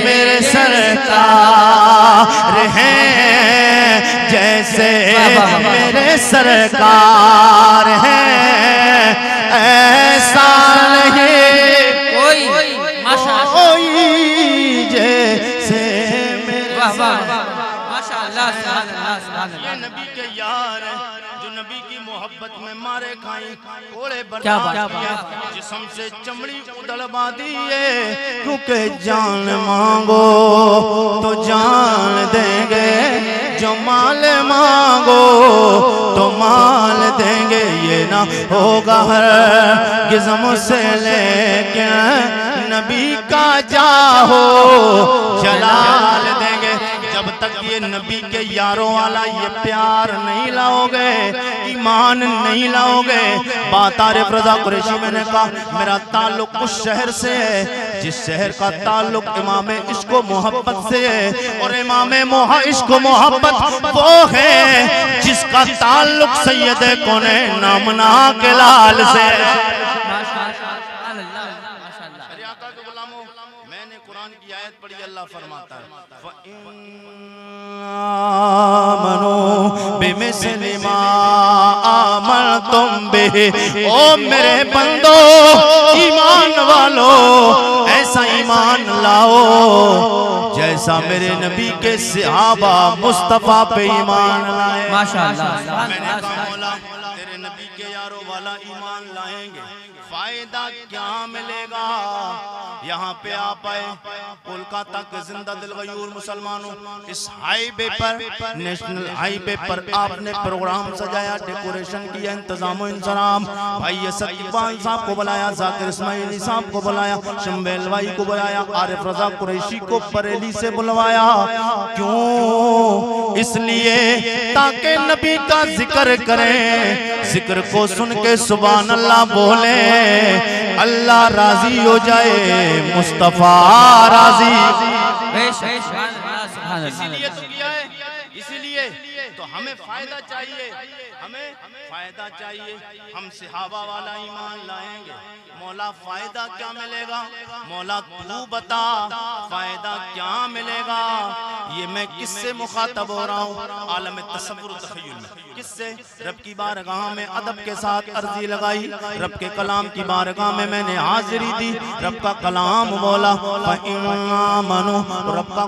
मेरे सरकार हैं, जैसे मेरे सरकार हैं ऐसा नहीं कोई जैसे ये नबी के यार जो नबी की मोहब्बत में मारे खाई कोड़े बर्दाश्त किए, जिस्म से चमड़ी उधड़वा दिए, क्योंकि जान मांगो तो जान देंगे, जो माल मांगो तो माल देंगे, ये ना होगा हर गिज़म से लेके नबी का जाहो जलाल देंगे। जब तक ये नबी के यारों वाला ये प्यार नहीं लाओगे, ईमान नहीं लाओगे। बात आरिफ रज़ा कुरैशी मैंने कहा मेरा ताल्लुक उस शहर से है जिस शहर का ताल्लुक इमाम इश्क व मोहब्बत से है, और इमाम इश्क व मोहब्बत वो है जिसका ताल्लुक सैयद कौनैन नामना के लाल से। मैंने कुरान की आयत पढ़ी, अल्लाह फरमाता है बिमिस्लि मा आमनतुम बिही, ओ मेरे बंदो ईमान वालो ऐसा ईमान लाओ जैसा मेरे नबी के सहाबा मुस्तफा पे ईमान लाए। माशाअल्लाह। मैंने कहा मौला तेरे नबी के यारों वाला ईमान लाएंगे, फायदा क्या मिलेगा? यहाँ पे आप आए कोलकाता के जिंदा दिल गयूर मुसलमानों, इस हाईवे पर नेशनल हाईवे पर आपने प्रोग्राम सजाया, डेकोरेशन किया, इंतजाम इंतजाम। भाई असद इकबाल साहब को बुलाया, जाकिर इस्माइली साहब को बुलाया, शम्बेल भाई को बुलाया, आरिफ रज़ा कुरैशी को बरेली से बुलवाया। क्यों? इसलिए ताकि नबी का जिक्र करें, जिक्र को सुन के सुभान अल्लाह बोले, अल्लाह राजी हो जाए, मुस्तफा राजी। इसीलिए तो किया है, इसीलिए तो हमें फायदा चाहिए, हमें फायदा चाहिए। हम सहाबा वाला ईमान लाएंगे, मौला फायदा क्या मिलेगा? मौला तू बता फायदा क्या मिलेगा? ये मैं किससे मुखातब हो रहा हूँ? आलम तसव्वुर तख़य्युल में किससे? रब की बारगाह में अदब के साथ अर्जी लगाई, रब के कलाम की बारगाह में मैंने हाजिरी दी। रब का कलाम बोला फ़इन्नामनु, रब का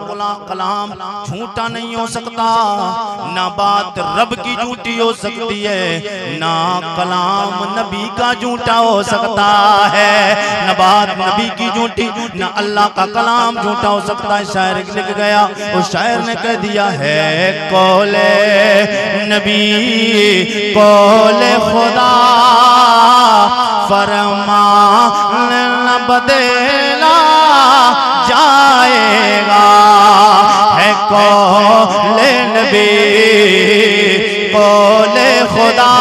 कलाम झूठा नहीं हो सकता, ना बात रब की झूठी हो सकती है, ना कलाम नबी का झूठा हो सकता है, ना बात नबी की झूठी, ना अल्लाह का कलाम झूठा हो सकता है। शायर लिख गया, उस शायर ने कह दिया है कौले नबी कौले खुदा फरमान न बदला जाएगा, है कौले नबी कौले खुदा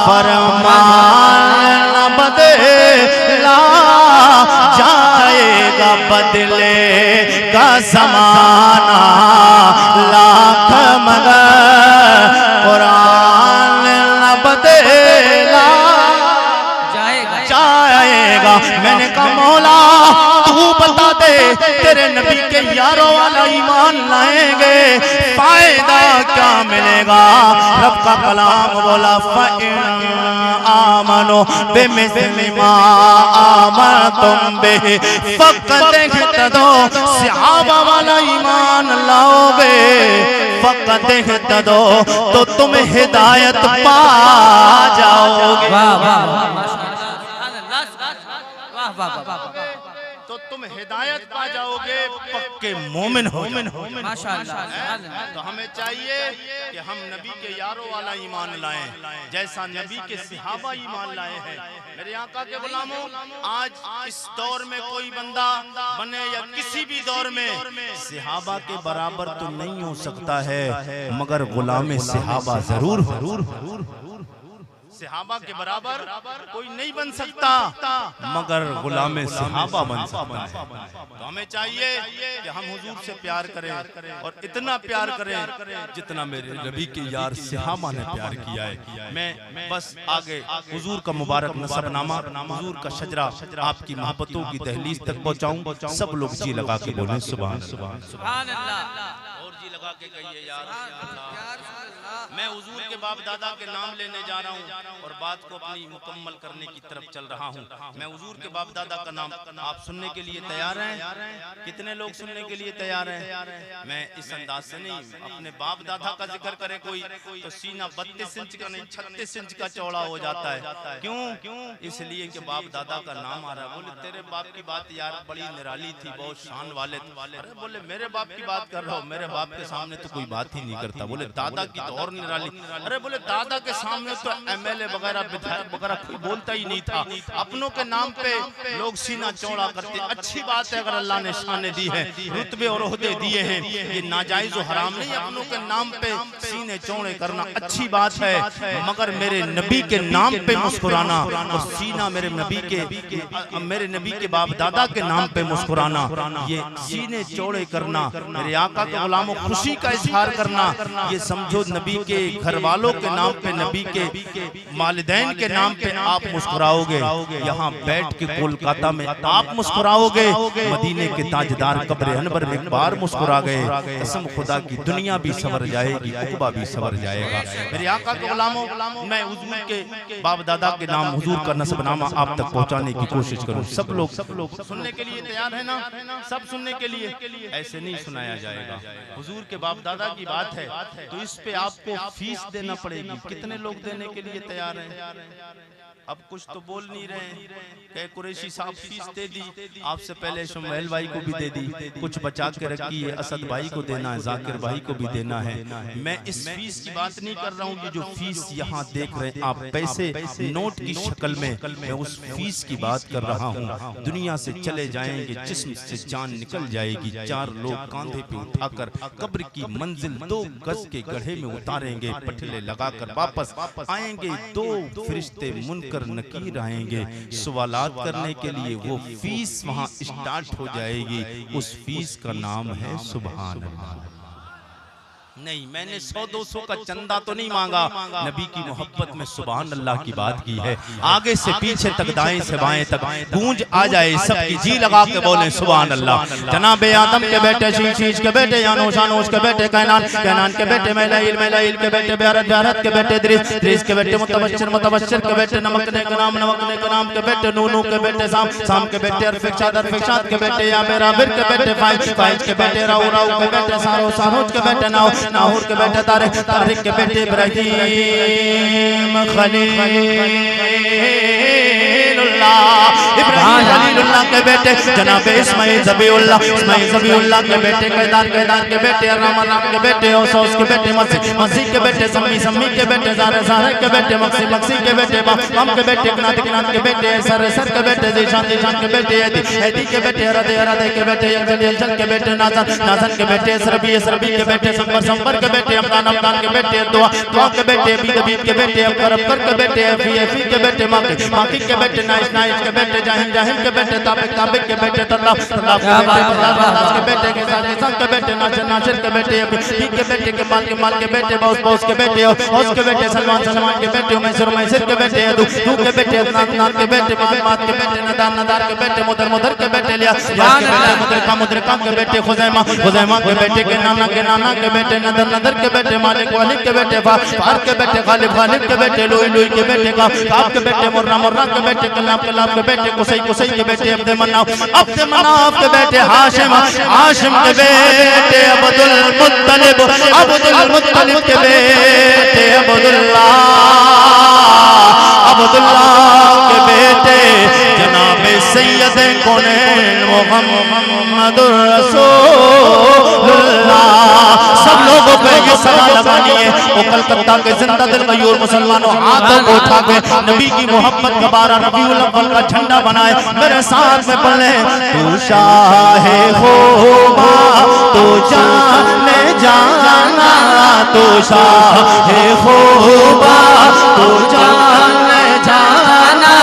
फरमान न बदला जाएगा, बदलेगा ज़माना लाख मगर कुरान न बदला जाएगा। मैंने कहा मौला तू बता दे, तेरे नबी के यारों वाला ईमान लाएंगे, फायदा क्या मिलेगा? रब का कलाम बोला फ़इन आमनो बिमिस्लि मा आमनतुम बिही फ़क़द इह्तदौ, सहाबा वाला ईमान लाओगे फ़क़द इह्तदौ तो तुम हिदायत पा जाओगे। वाह वाह वाह, तो तुम हिदायत पा जाओगे, पक्के मोमिन हो। माशाअल्लाह। तो हमें चाहिए कि हम नबी के यारों वाला ईमान लाएं, जैसा नबी के सहाबा ईमान लाए हैं। मेरे आका के गुलामों, आज इस दौर में कोई बंदा बने या किसी भी दौर में सहाबा के बराबर तो नहीं हो सकता है, मगर गुलाम सहाबा जरूर सहाबा के बराबर कोई नहीं बन सकता, मगर गुलाम सहाबा बन सकता है। तो हमें चाहिए कि हम हुजूर से प्यार करें, और इतना प्यार करें जितना मेरे नबी के यार सहाबा ने प्यार किया है। मैं बस आगे हुजूर का मुबारक नसबनामा, हुजूर का शजरा आपकी मोहब्बतों की दहलीज तक पहुंचाऊं। सब लोग जी लगा के बोले सुभान अल्लाह, और जी लगा के कहिए यार मैं हुजूर के बाप दादा के नाम लेने जा रहा हूँ और बात को अपनी मुकम्मल करने की तरफ चल रहा हूँ। मैं हुजूर के बाप दादा का नाम आप सुनने के लिए तैयार हैं? कितने लोग सुनने के लिए तैयार हैं? मैं इस अंदाज से नहीं, अपने बाप दादा का जिक्र करे कोई तो सीना 32 इंच का नहीं 36 इंच का चौड़ा हो जाता है। क्यों? इसलिए कि बाप दादा का नाम आ रहा है। बोले तेरे बाप की बात यार बड़ी निराली थी, बहुत शान वाले थे। अरे बोले मेरे बाप की बात कर रहा हूँ, मेरे बाप के सामने तो कोई बात ही नहीं करता। बोले दादा की तो और निराली। अरे बोले दादा के सामने तो एमएलए वगैरह विधायक वगैरह कोई बोलता ही नहीं था। अपनों के नाम पे लोग सीना चौड़ा करते। अच्छी बात है अगर अल्लाह ने शान दी है, रुतबे और ओहदे दिए हैं, ये नाजायज और हराम नहीं। अपनों के नाम पे सीने चौड़े करना अच्छी बात है, मगर मेरे नबी के नाम पे मुस्कुराना और सीना मेरे नबी के बाप दादा के नाम पे मुस्कुराना, ये सीने चौड़े करना, मेरे आका के गुलामों खुशी का इजहार करना, ये समझो नबी के घर वालों के नाम पे, नबी के वालिदैन के नाम पे आप मुस्कुराओगे। यहाँ बैठ के कोलकाता में आप मुस्कुराओगे, मदीने के ताजदार कब्र अनवर में एक बार मुस्कुरा गए, कसम खुदा की दुनिया भी सवर जाएगी, उक़बा भी सवर जाएगा। मेरे आका के गुलामों, मैं हुजूर के बाप दादा के नाम, हुजूर का नस्बनामा आप तक पहुंचाने की कोशिश करूं। सब लोग सुनने के लिए तैयार है ना? सब सुनने के लिए? ऐसे नहीं सुनाया जाएगा। हुजूर के बाप दादा की बात है तो इस पे आपको फीस देना पड़ेगी। कितने लोग देने के लिए तैयार हैं? अब कुछ तो बोल नहीं रहे। कुरैशी साहब फीस दे दी, आपसे पहले शुमैल भाई को भी दे दी, कुछ बचा के रखी है, असद भाई को देना है, जाकिर भाई को भी देना है। मैं इस फीस की बात नहीं कर रहा हूँ। ये जो फीस यहाँ देख रहे हैं आप, पैसे नोट की शक्ल में, मैं उस फीस की बात कर रहा हूँ। दुनिया से चले जाएंगे, जिस्म से जान निकल जाएगी, 4 लोग कांधे पे उठाकर कब्र की मंजिल 2 गज के गड्ढे में उतारेंगे, पटले लगाकर वापस आएंगे, 2 फरिश्ते मुनकर नकीर आएंगे सवालात करने के लिए। वो फीस वहां स्टार्ट हो जाएगी। उस फीस का नाम है सुभान अल्लाह। नहीं, मैंने 100-200 का चंदा तो नहीं मांगा, नबी की मोहब्बत में सुभान अल्लाह की बात की है। आगे से पीछे तक, दाएं से बाएं तक गूंज आ जाए, सबकी जी लगा के बोले सुभान अल्लाह। जनाबे आदम के बेटे, शीश के बेटे, यानोश के बेटे, कैनान के बेटे, मैलाइल के बेटे, बेरत के बेटे, दरीस के बेटे, मुतबश्शिर के बेटे, नमकने के नाम के बेटे, नूनू के बेटे, साम के बेटे, अरफिकशाद के बेटे, याबिर के बेटे, फाइज के बेटे, राउ के बेटे, सारोज के बेटे, नाहूर के बेटे, तारिक के बेटे, इब्राहीम खलीलुल्लाह के बेटे, जनाब इस्माइल ज़बीउल्लाह के बेटे, केदार के बेटे, राम के बेटे, औस के बेटे, मसीह के बेटे, सम्मी के बेटे, ज़ारे के बेटे, मक्सी के बेटे, बम के बेटे, कनात के बेटे, सर के बेटे, जीशान के बेटे, एदी के बेटे, रदे के बेटे, यलजल के बेटे, नाज़न के बेटे, सरबी के बेटे, संबर के बेटे, अमरान के बेटे, दुआ के बेटे, बीद के बेटे, अबकर के बेटे, एफी के बेटे, माकी के बेटे, नाइश के बेटे, जाहिम के बेटे, ताबिक के बेटे, तल्लाफ के बेटे, किसान के बेटे, नासिर के बेटे, के बेटे, कमाल के बेटे, बॉस के बेटे, हौस के बेटे, सलमान के बेटे, मैसर के बेटे, दू के बेटे, नात के बेटे, मात के बेटे, नदार के बेटे, मुदर के बेटे, लिया मुद्रिका के बेटे, खुजैमा के बेटे, के नाना के बेटे, नदर के बेटे, मालिक के बेटे, फार के बेटे, गालिब के बेटे, लुई के बेटे, काब के बेटे, मुर्रा के बेटे, कलाब के बेटे, कुसै के बेटे, अब्दे मनाफ के बेटे, हाशिम के बेटे, अब्दुल मुत्तलिब के बेटे, अब्दुल्लाह के बेटे, जनाब सैयद कौनैन मुहम्मदुर रसूलुल्लाह। सब लोगों पे ये सलाम लगानी है। वो कलकत्ता के जिंदा दिल मयूर मुसलमानों, हाथों को उठा के नबी की मोहब्बत का 12 रबीउल अव्वल का झंडा बनाए, मेरे साथ में पढ़े, तू शाहे खूबा तू जाने जाना, तू शाहे खूबा तू जाने जाना,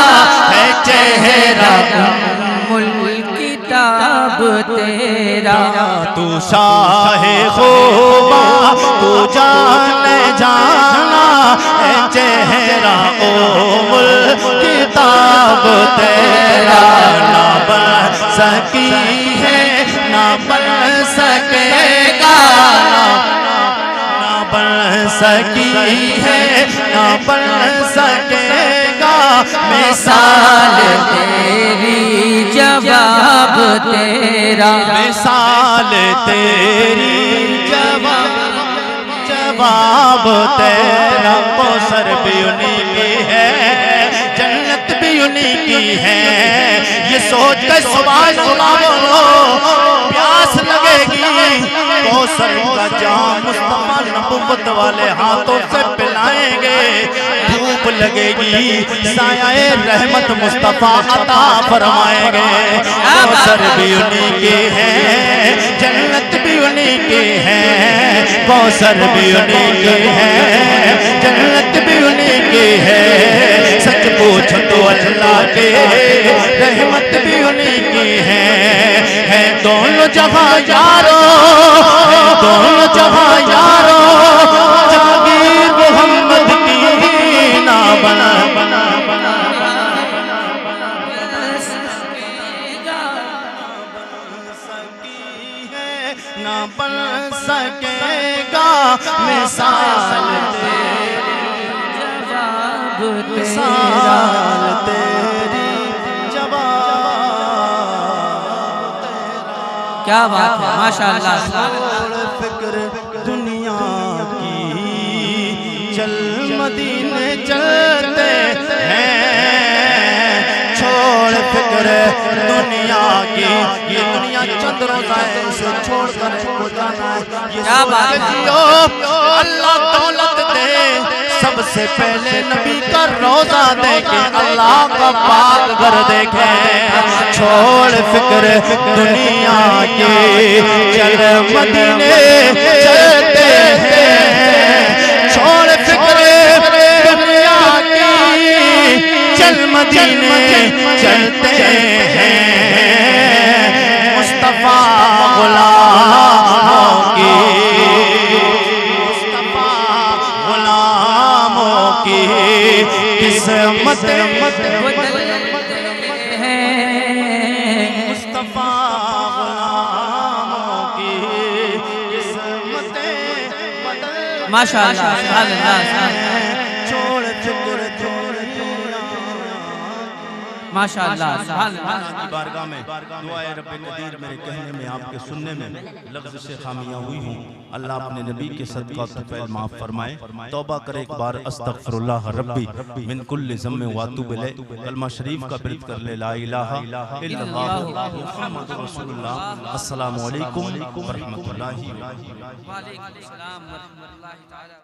है चेहरा किताब तेरा, तू शाहे खूबा तू जाने जाना, है चेहरा उमुल किताब तेरा, ना बन सकी है ना बन सकेगा, ना बन सकी है ना बन सकेगा मिसाल तेरी जवाब तेरा, मिसाल तेरी जवाब तेरा। कौसर भी उन्हीं की है, जन्नत भी उन्हीं की है। ये सोच कर सुभान अल्लाह बोलो, प्यास लगेगी। कौसर का जाम मुस्तफा नबुव्वत वाले हाथों से पिलाएंगे। धूप लगेगी, साया रहमत मुस्तफा अता फरमाएंगे। कौसर भी उन्हीं की है, जन्नत भी उन्हीं की है। कौसर भी उन्हीं की है, जन्नत भी उन्हीं की है। सच पूछो तो अल्लाह के, रहमत भी उन्हीं की है दोनों जहां यारो, दोनों जहां यारो। जागीर मोहम्मद की ना बना बना बना ना बन सकेगा मिसाल तेरी जवाब मिसाल तेरी जवाब तेरा। क्या बात है, माशाअल्लाह। फिक्र दुनिया की, चल मदीने चलते हैं। छोड़ फिक्र दुनिया की, ये दुनिया चंद रोजा है, इसे छोड़ कर को जाना है। ये क्या बात है। जियो अल्लाह दौलत दे, सबसे पहले नबी का रोजा देखे, अल्लाह का पाक घर देखे। छोड़ फिक्र दुनिया की, चल मदीने चलते हैं। छोड़ फिक्र दुनिया की, चल मदीने चलते हैं। मुस्तफा गुलामों की, मुस्तफा गुलामों की किस्मत मुस्तफा गुलामों की किस्मतें बदल माशाअल्लाह। छोड़ फिक्र माशाअल्लाह। की बारगाह में दुआए रब्बे कदीर मेरे कहने में, आपके सुनने में लफ्ज़ से खामियां हुई हूँ। अल्लाह अपने नबी के सदका तुफैल माफ फरमाए। तौबा करे एक बार, अस्तगफिरुल्लाह रब्बी मिन कुल्लि ज़म्बिन व अतूबु इलैह। कलमा शरीफ का बिरद कर ले, ला इलाहा इल्लल्लाह मुहम्मदुर रसूलुल्लाह। अस्सलामु अलैकुम व रहमतुल्लाहि व बरकातहू।